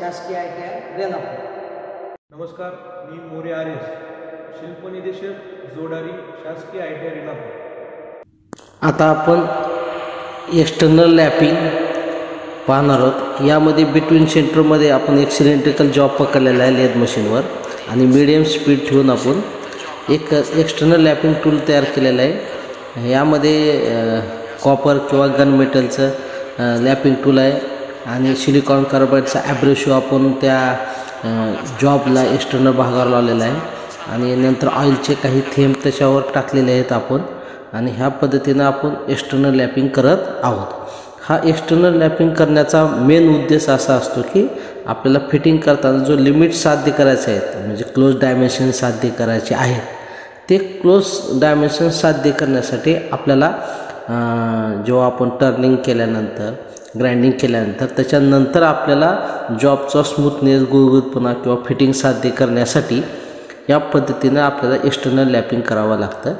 शासकीय ITI रेणापूर. नमस्कार, मी मोरे आर्यस, शिल्पनिदेशक जोडारी, शासकीय ITI रेणापूर. आता आपण एक्सटर्नल लॅपिंग पाहणार आहोत. यामध्ये बिटवीन सेंटरमध्ये आपण एक सिलेंड्रिकल जॉब पकडलेला आहे लेथ मशीनवर आणि मीडियम स्पीड ठेवून आपण एक एक्सटर्नल लॅपिंग टूल तयार केलेलं आहे. यामध्ये कॉपर किंवा गन मेटलचं लॅपिंग टूल आहे आणि सिलिकॉन कार्बाईडचा ॲब्रेशिओ आपण त्या जॉबला एक्सटर्नल भागावर लावलेला आहे आणि नंतर ऑइलचे काही थेंब त्याच्यावर टाकलेले आहेत आपण आणि ह्या पद्धतीनं आपण एक्सटर्नल लॅपिंग करत आहोत. हा एक्सटर्नल लॅपिंग करण्याचा मेन उद्देश असा असतो की आपल्याला फिटिंग करताना जो लिमिट साध्य करायचे आहेत म्हणजे क्लोज डायमेन्शन साध्य करायचे आहेत ते क्लोज डायमेन्शन साध्य करण्यासाठी आपल्याला जेव्हा आपण टर्निंग केल्यानंतर ग्राइंडिंग केल्यानंतर त्याच्यानंतर आपल्याला जॉबचा स्मूथनेस गुळगुळपणा किंवा फिटिंग साध्य करण्यासाठी या पद्धतीनं आपल्याला एक्सटर्नल लॅपिंग करावं लागतं.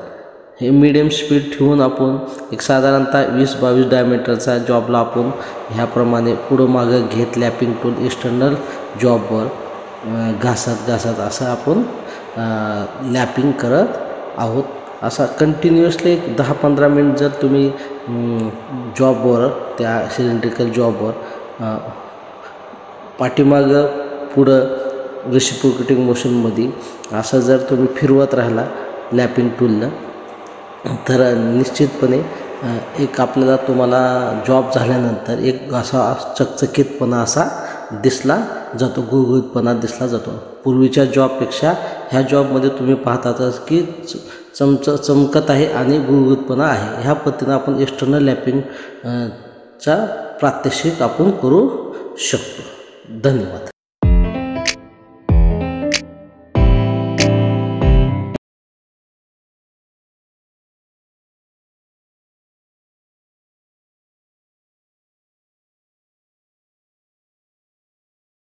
हे मीडियम स्पीड ठेवून आपण एक साधारणतः 20-22 डायमीटरचा जॉबला आपण ह्याप्रमाणे पुढं मागं घेत लॅपिंग टूल एक्सटर्नल जॉबवर घासत असं आपण लॅपिंग करत आहोत. असा कंटिन्युअसली 10-15 मिनिट जर तुम्ही जॉबवर त्या सिलेंड्रिकल जॉबवर पाठीमागं पुढं रेसिप्रोकेटिंग मोशनमध्ये असं जर तुम्ही फिरवत राहिला लॅपिंग टूलनं तर निश्चितपणे एक आपल्याला तुम्हाला जॉब झाल्यानंतर एक असा चकचकीतपणा असा दिसला जातो, गुळगुळीतपणा दिसला जातो. पूर्वीच्या जॉबपेक्षा ह्या जॉबमध्ये तुम्ही पाहतातच की चमकत आहे आणि गुळगुळीतपणा आहे. ह्या पद्धतीनं आपण एक्सटर्नल लॅपिंग चा प्रात्यक्षिक आपण करू शकतो. धन्यवाद.